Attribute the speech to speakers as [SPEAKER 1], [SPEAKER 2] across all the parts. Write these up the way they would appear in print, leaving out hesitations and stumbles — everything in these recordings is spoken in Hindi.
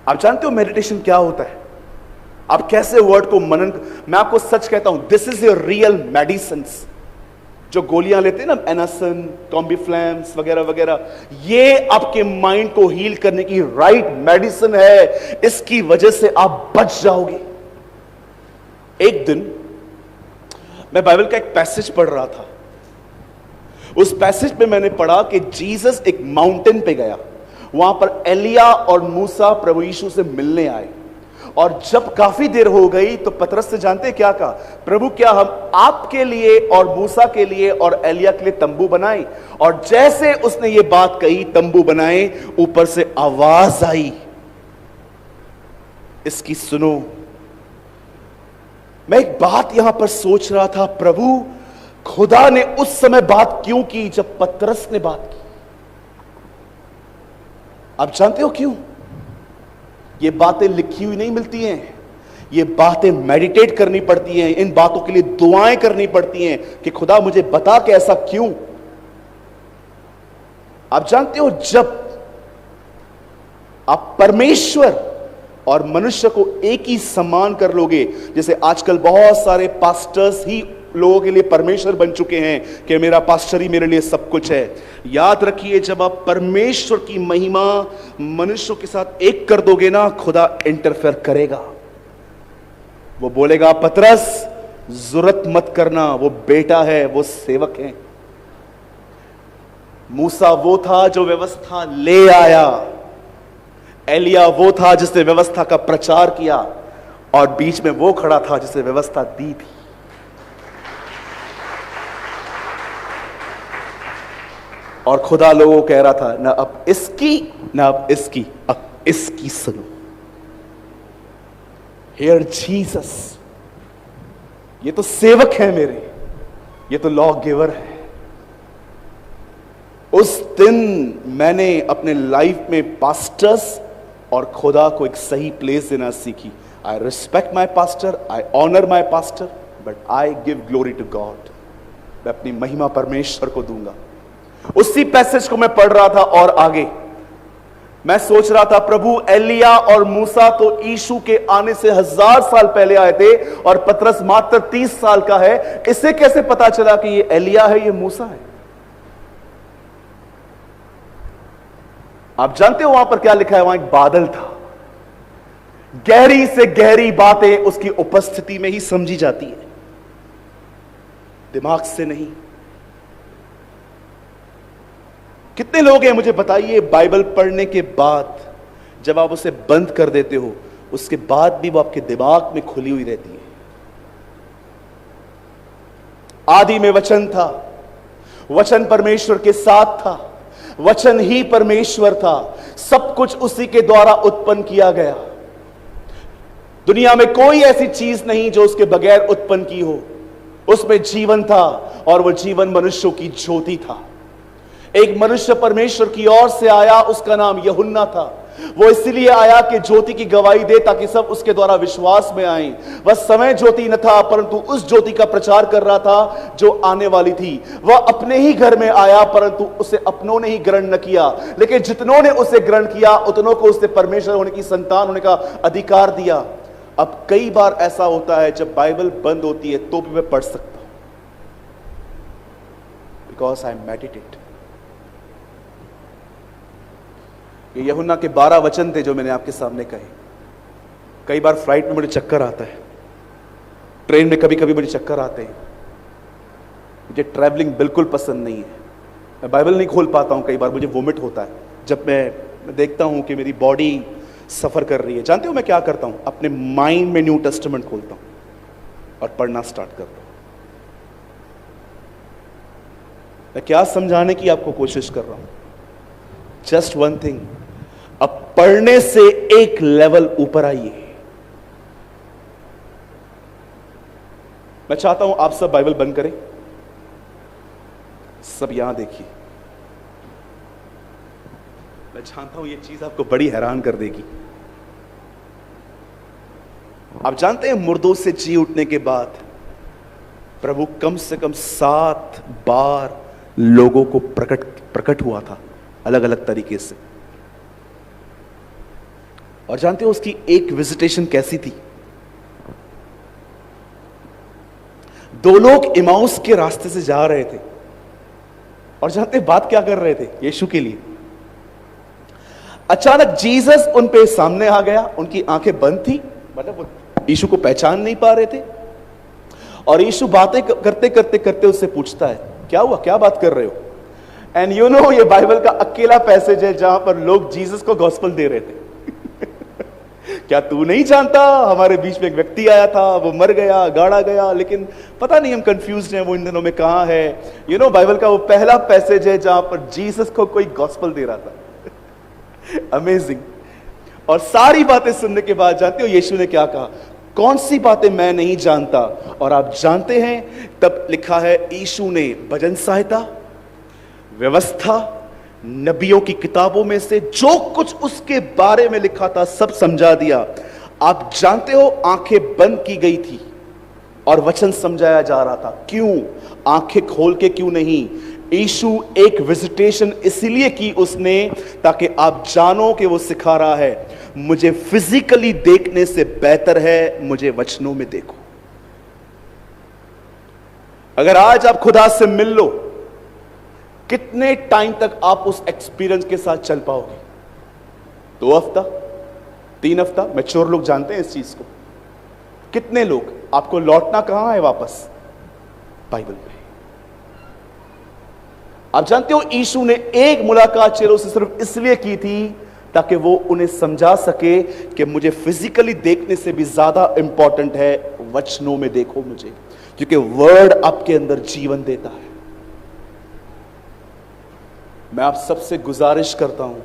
[SPEAKER 1] आप जानते हो मेडिटेशन क्या होता है? आप कैसे वर्ड को मनन, मैं आपको सच कहता हूं, this is your real medicine. जो गोलियां लेते हैं ना, एनासन, कॉम्बिफ्लैम्स वगैरह वगैरह, ये आपके माइंड को हील करने की राइट मेडिसिन है। इसकी वजह से आप बच जाओगे। एक दिन मैं बाइबल का एक पैसेज पढ़ रहा था। उस पैसेज में मैंने पढ़ा कि जीसस एक माउंटेन पे गया, वहां पर एलिया और मूसा प्रभु यीशु से मिलने आए। और जब काफी देर हो गई तो पतरस से जानते क्या कहा? प्रभु, क्या हम आपके लिए और मूसा के लिए और एलिया के लिए तंबू बनाएं? और जैसे उसने ये बात कही, तंबू बनाए, ऊपर से आवाज आई, इसकी सुनो। मैं एक बात यहां पर सोच रहा था, प्रभु खुदा ने उस समय बात क्यों की जब पतरस ने बात की? आप जानते हो क्यों? ये बातें लिखी हुई नहीं मिलती हैं, ये बातें मेडिटेट करनी पड़ती हैं। इन बातों के लिए दुआएं करनी पड़ती हैं कि खुदा मुझे बता कि ऐसा क्यों। आप जानते हो, जब आप परमेश्वर और मनुष्य को एक ही समान कर लोगे, जैसे आजकल बहुत सारे पास्टर्स ही लोगों के लिए परमेश्वर बन चुके हैं कि मेरा पास्टर ही मेरे लिए सब कुछ है। याद रखिए, जब आप परमेश्वर की महिमा मनुष्यों के साथ एक कर दोगे ना, खुदा इंटरफेयर करेगा। वो बोलेगा, पतरस जरूरत मत करना, वो बेटा है, वो सेवक है। मूसा वो था जो व्यवस्था ले आया, एलिया वो था जिसने व्यवस्था का प्रचार किया, और बीच में वो खड़ा था जिसने व्यवस्था दी थी। और खुदा लोगों को कह रहा था, ना अब इसकी ना अब इसकी, अब इसकी सुनो। हियर जीसस, ये तो सेवक है मेरे, ये तो लॉ गिवर है। उस दिन मैंने अपने लाइफ में पास्टर्स और खुदा को एक सही प्लेस देना सीखी। I respect my pastor, I honour my pastor, but I give glory to God. मैं अपनी महिमा परमेश्वर को दूंगा। उसी पैसेज को मैं पढ़ रहा था और आगे मैं सोच रहा था, प्रभु एलिया और मूसा तो यीशु के आने से 1000 साल पहले आए थे और पतरस मात्र 30 साल का है। इससे कैसे पता चला कि ये एलिया है, ये मूसा है? आप जानते हो वहां पर क्या लिखा है? वहां एक बादल था। गहरी से गहरी बातें उसकी उपस्थिति में ही समझी जाती है, दिमाग से नहीं। कितने लोग हैं मुझे बताइए, बाइबल पढ़ने के बाद जब आप उसे बंद कर देते हो, उसके बाद भी वो आपके दिमाग में खुली हुई रहती है। आदि में वचन था, वचन परमेश्वर के साथ था, वचन ही परमेश्वर था, सब कुछ उसी के द्वारा उत्पन्न किया गया। दुनिया में कोई ऐसी चीज नहीं जो उसके बगैर उत्पन्न की हो। उसमें जीवन था और वह जीवन मनुष्यों की ज्योति था। एक मनुष्य परमेश्वर की ओर से आया, उसका नाम यूहन्ना था। वो इसलिए आया कि ज्योति की गवाही दे ताकि सब उसके द्वारा विश्वास में आए। वह समय ज्योति न था, परंतु उस ज्योति का प्रचार कर रहा था जो आने वाली थी। वह अपने ही घर में आया, परंतु उसे अपनों ने ही ग्रहण न किया, लेकिन जितनों ने उसे ग्रहण किया उतनों को उससे परमेश्वर होने की संतान होने का अधिकार दिया। अब कई बार ऐसा होता है जब बाइबल बंद होती है तो भी मैं पढ़ सकता हूं, बिकॉज आई मेडिटेट। ये यूहन्ना के 12 वचन थे जो मैंने आपके सामने कहे। कई बार फ्लाइट में मुझे चक्कर आता है, ट्रेन में कभी कभी मुझे चक्कर आते हैं। मुझे ट्रैवलिंग बिल्कुल पसंद नहीं है। मैं बाइबल नहीं खोल पाता हूं, कई बार मुझे वोमिट होता है जब मैं देखता हूं कि मेरी बॉडी सफर कर रही है। जानते हो मैं क्या करता हूं? अपने माइंड में न्यू टेस्टामेंट खोलता हूं और पढ़ना स्टार्ट करता हूं। मैं क्या समझाने की आपको कोशिश कर रहा हूं? जस्ट वन थिंग, अब पढ़ने से एक लेवल ऊपर आइए। मैं चाहता हूं आप सब बाइबल बंद करें, सब यहां देखिए। मैं जानता हूं ये चीज आपको बड़ी हैरान कर देगी। आप जानते हैं मुर्दों से जी उठने के बाद प्रभु कम से कम 7 बार लोगों को प्रकट हुआ था, अलग अलग तरीके से। और जानते हो उसकी एक विजिटेशन कैसी थी? दो लोग इमाउस के रास्ते से जा रहे थे और जानते बात क्या कर रहे थे यीशु के लिए? अचानक जीसस उन पे सामने आ गया, उनकी आंखें बंद थी, मतलब वो यीशु को पहचान नहीं पा रहे थे। और यीशु बातें करते करते करते उससे पूछता है, क्या हुआ, क्या बात कर रहे हो? एंड यू नो, ये बाइबल का अकेला पैसेज है जहां पर लोग जीसस को गॉस्पेल दे रहे थे। क्या तू नहीं जानता, हमारे बीच में एक व्यक्ति आया था, वो मर गया, गाड़ा गया, लेकिन पता नहीं, हम कंफ्यूज्ड हैं वो इन दिनों में कहां है। यू नो, बाइबल का वो पहला पैसेज है जहां पर जीसस को कोई गॉस्पेल दे रहा था। अमेजिंग। और सारी बातें सुनने के बाद जानते हो यीशु ने क्या कहा? कौन सी बातें मैं नहीं जानता? और आप जानते हैं तब लिखा है, यीशु ने भजन संहिता, व्यवस्था, नबियों की किताबों में से जो कुछ उसके बारे में लिखा था सब समझा दिया। आप जानते हो आंखें बंद की गई थी और वचन समझाया जा रहा था। क्यों? आंखें खोल के क्यों नहीं? यीशु एक विजिटेशन इसलिए की उसने ताकि आप जानो कि वो सिखा रहा है, मुझे फिजिकली देखने से बेहतर है मुझे वचनों में देखो। अगर आज आप खुदा से मिल लो, कितने टाइम तक आप उस एक्सपीरियंस के साथ चल पाओगे? 2 हफ्ता, 3 हफ्ता? मैच्योर लोग जानते हैं इस चीज को। कितने लोग? आपको लौटना कहां है वापस? बाइबल में। आप जानते हो यीशु ने एक मुलाकात चेलों से सिर्फ इसलिए की थी ताकि वो उन्हें समझा सके कि मुझे फिजिकली देखने से भी ज्यादा इंपॉर्टेंट है वचनों में देखो मुझे, क्योंकि वर्ड आपके अंदर जीवन देता है। मैं आप सबसे गुजारिश करता हूं,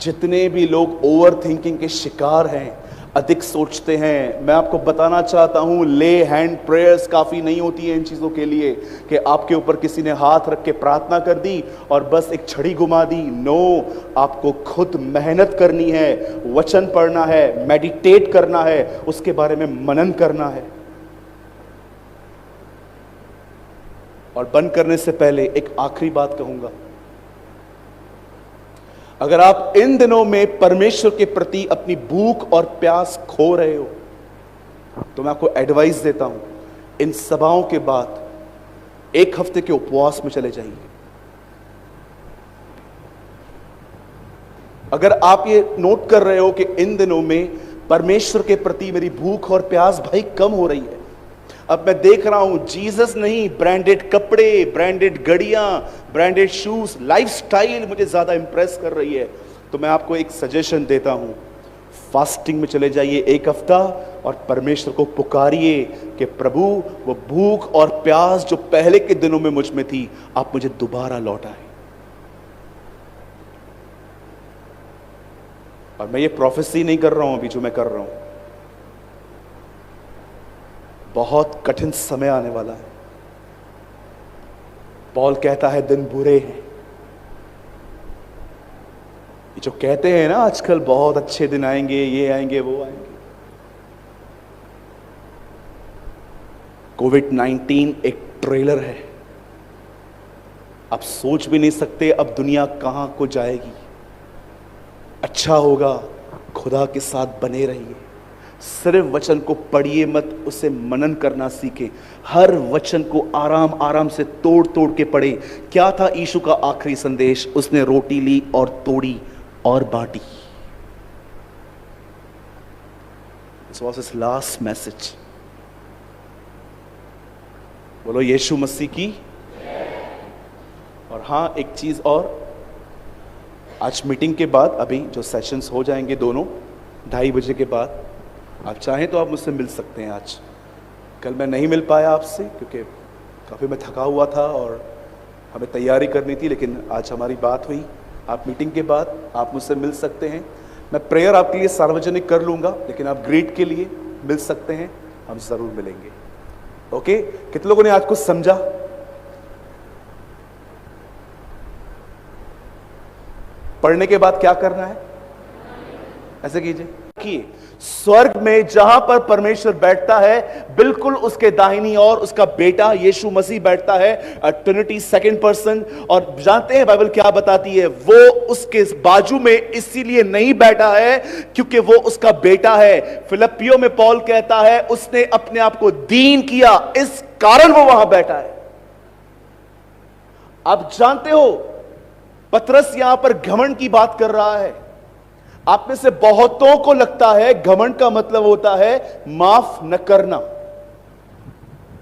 [SPEAKER 1] जितने भी लोग ओवर थिंकिंग के शिकार हैं, अधिक सोचते हैं, मैं आपको बताना चाहता हूं, ले हैंड प्रेयर्स काफी नहीं होती हैं इन चीजों के लिए कि आपके ऊपर किसी ने हाथ रख के प्रार्थना कर दी और बस एक छड़ी घुमा दी। नो, आपको खुद मेहनत करनी है, वचन पढ़ना है, मेडिटेट करना है, उसके बारे में मनन करना है। और बंद करने से पहले एक आखिरी बात कहूंगा, अगर आप इन दिनों में परमेश्वर के प्रति अपनी भूख और प्यास खो रहे हो तो मैं आपको एडवाइस देता हूं, इन सभाओं के बाद 1 हफ्ते के उपवास में चले जाइए। अगर आप ये नोट कर रहे हो कि इन दिनों में परमेश्वर के प्रति मेरी भूख और प्यास भाई कम हो रही है, अब मैं देख रहा हूं जीसस नहीं, ब्रांडेड कपड़े, ब्रांडेड गड़ियां, ब्रांडेड शूज, लाइफस्टाइल मुझे ज्यादा इंप्रेस कर रही है, तो मैं आपको एक सजेशन देता हूं, फास्टिंग में चले जाइए 1 हफ्ता और परमेश्वर को पुकारिए कि प्रभु वो भूख और प्यास जो पहले के दिनों में मुझ में थी, आप मुझे दोबारा लौटाएं। और मैं ये प्रोफेसी नहीं कर रहा हूं अभी जो मैं कर रहा हूं, बहुत कठिन समय आने वाला है। पौल कहता है दिन बुरे हैं। ये जो कहते हैं ना आजकल बहुत अच्छे दिन आएंगे, ये आएंगे, वो आएंगे, कोविड-19 एक ट्रेलर है। आप सोच भी नहीं सकते अब दुनिया कहां को जाएगी। अच्छा होगा खुदा के साथ बने रहिए, सिर्फ वचन को पढ़िए मत, उसे मनन करना सीखें। हर वचन को आराम आराम से तोड़ तोड़ के पढ़े। क्या था यीशु का आखिरी संदेश? उसने रोटी ली और तोड़ी और बांटी। This was his last message. बोलो यीशु मसीह की। और हां, एक चीज और, आज मीटिंग के बाद अभी जो सेशंस हो जाएंगे दोनों 2:30 बजे के बाद, आप चाहें तो आप मुझसे मिल सकते हैं। आज कल मैं नहीं मिल पाया आपसे क्योंकि काफ़ी मैं थका हुआ था और हमें तैयारी करनी थी, लेकिन आज हमारी बात हुई। आप मीटिंग के बाद आप मुझसे मिल सकते हैं। मैं प्रेयर आपके लिए सार्वजनिक कर लूँगा, लेकिन आप ग्रीट के लिए मिल सकते हैं, हम ज़रूर मिलेंगे। ओके? कितने लोगों ने आज कुछ समझा? पढ़ने के बाद क्या करना है? ऐसे कीजिए। रखिए, स्वर्ग में जहां पर परमेश्वर बैठता है, बिल्कुल उसके दाहिनी ओर उसका बेटा यीशु मसीह बैठता है, ट्रिनिटी सेकंड पर्सन। और जानते हैं बाइबल क्या बताती है? वो उसके बाजू में इसीलिए नहीं बैठा है क्योंकि वो उसका बेटा है। फिलिप्पियों में पौल कहता है उसने अपने आप को दीन किया, इस कारण वो वहां बैठा है। आप जानते हो पतरस यहां पर घमंड की बात कर रहा है। आप में से बहुतों को लगता है घमंड का मतलब होता है माफ न करना।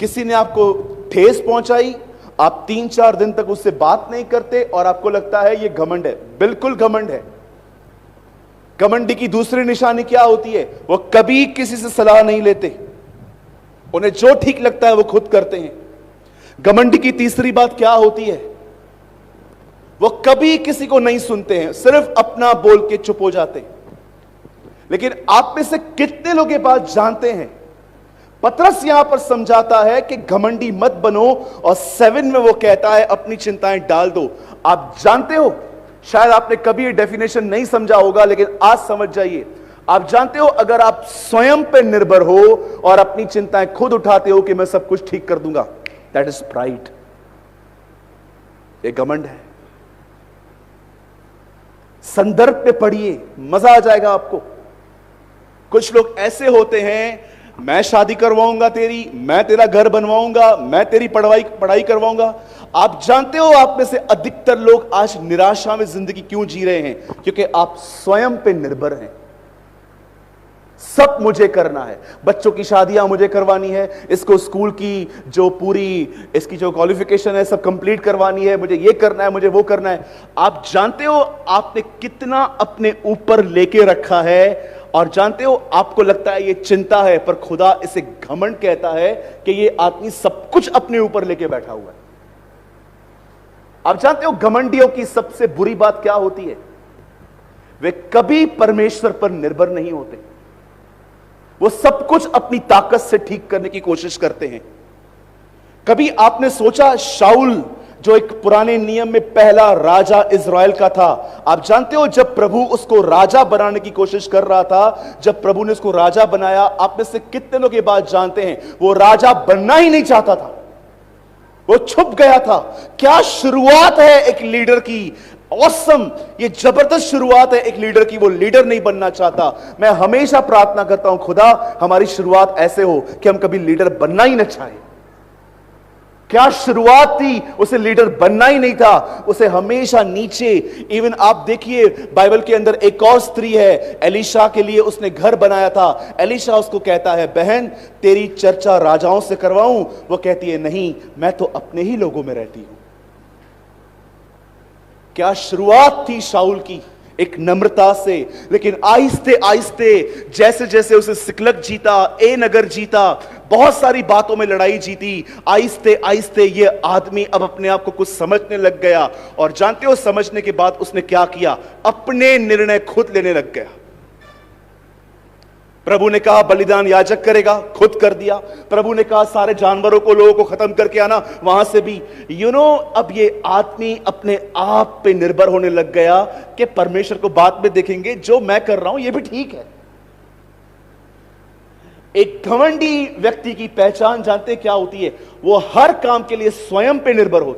[SPEAKER 1] किसी ने आपको ठेस पहुंचाई, आप 3-4 दिन तक उससे बात नहीं करते और आपको लगता है यह घमंड है। बिल्कुल घमंड है। घमंडी की दूसरी निशानी क्या होती है? वो कभी किसी से सलाह नहीं लेते, उन्हें जो ठीक लगता है वो खुद करते हैं। घमंडी की तीसरी बात क्या होती है? वो कभी किसी को नहीं सुनते हैं, सिर्फ अपना बोल के चुप हो जाते हैं। लेकिन आप में से कितने लोग ये बात जानते हैं? पतरस यहां पर समझाता है कि घमंडी मत बनो, और 7 में वो कहता है अपनी चिंताएं डाल दो। आप जानते हो, शायद आपने कभी ये डेफिनेशन नहीं समझा होगा, लेकिन आज समझ जाइए। आप जानते हो, अगर आप स्वयं पे निर्भर हो और अपनी चिंताएं खुद उठाते हो कि मैं सब कुछ ठीक कर दूंगा, दैट इज प्राइड, ये घमंड है। संदर्भ पे पढ़िए, मजा आ जाएगा आपको। कुछ लोग ऐसे होते हैं, मैं शादी करवाऊंगा तेरी, मैं तेरा घर बनवाऊंगा, मैं तेरी पढ़ाई करवाऊंगा। आप जानते हो आप में से अधिकतर लोग आज निराशा में जिंदगी क्यों जी रहे हैं? क्योंकि आप स्वयं पे निर्भर हैं। सब मुझे करना है, बच्चों की शादियां मुझे करवानी है, इसको स्कूल की जो पूरी इसकी जो क्वालिफिकेशन है सब कंप्लीट करवानी है, मुझे ये करना है, मुझे वो करना है। आप जानते हो आपने कितना अपने ऊपर लेके रखा है, और जानते हो आपको लगता है ये चिंता है, पर खुदा इसे घमंड कहता है कि ये आदमी सब कुछ अपने ऊपर लेके बैठा हुआ है। आप जानते हो घमंडियों की सबसे बुरी बात क्या होती है? वे कभी परमेश्वर पर निर्भर नहीं होते। वो सब कुछ अपनी ताकत से ठीक करने की कोशिश करते हैं। कभी आपने सोचा, शाऊल जो एक पुराने नियम में पहला राजा इज़राइल का था, आप जानते हो जब प्रभु उसको राजा बनाने की कोशिश कर रहा था, जब प्रभु ने उसको राजा बनाया, आप में से कितने लोग ये बात जानते हैं वो राजा बनना ही नहीं चाहता था, वो छुप गया था। क्या शुरुआत है एक लीडर की! ऑसम, ये जबरदस्त शुरुआत है एक लीडर की। वो लीडर नहीं बनना चाहता। मैं हमेशा प्रार्थना करता हूं, खुदा हमारी शुरुआत ऐसे हो कि हम कभी लीडर बनना ही न चाहें। क्या शुरुआत थी! उसे लीडर बनना ही नहीं था, उसे हमेशा नीचे। इवन आप देखिए बाइबल के अंदर एक और स्त्री है, एलीशा के लिए उसने घर बनाया था। एलीशा उसको कहता है, बहन तेरी चर्चा राजाओं से करवाऊं? वो कहती है, नहीं, मैं तो अपने ही लोगों में रहती हूं। क्या शुरुआत थी शाऊल की, एक नम्रता से। लेकिन आहिस्ते आहिस्ते जैसे जैसे उसे सिकलग जीता, ए नगर जीता, बहुत सारी बातों में लड़ाई जीती, आहिस्ते आहिस्ते ये आदमी अब अपने आप को कुछ समझने लग गया। और जानते हो समझने के बाद उसने क्या किया? अपने निर्णय खुद लेने लग गया। प्रभु ने कहा बलिदान याजक करेगा, खुद कर दिया। प्रभु ने कहा सारे जानवरों को, लोगों को खत्म करके आना, वहां से भी। अब ये आदमी अपने आप पे निर्भर होने लग गया कि परमेश्वर को बाद में देखेंगे, जो मैं कर रहा हूं ये भी ठीक है। एक घमंडी व्यक्ति की पहचान जानते क्या होती है? वो हर काम के लिए स्वयं पे निर्भर होता है।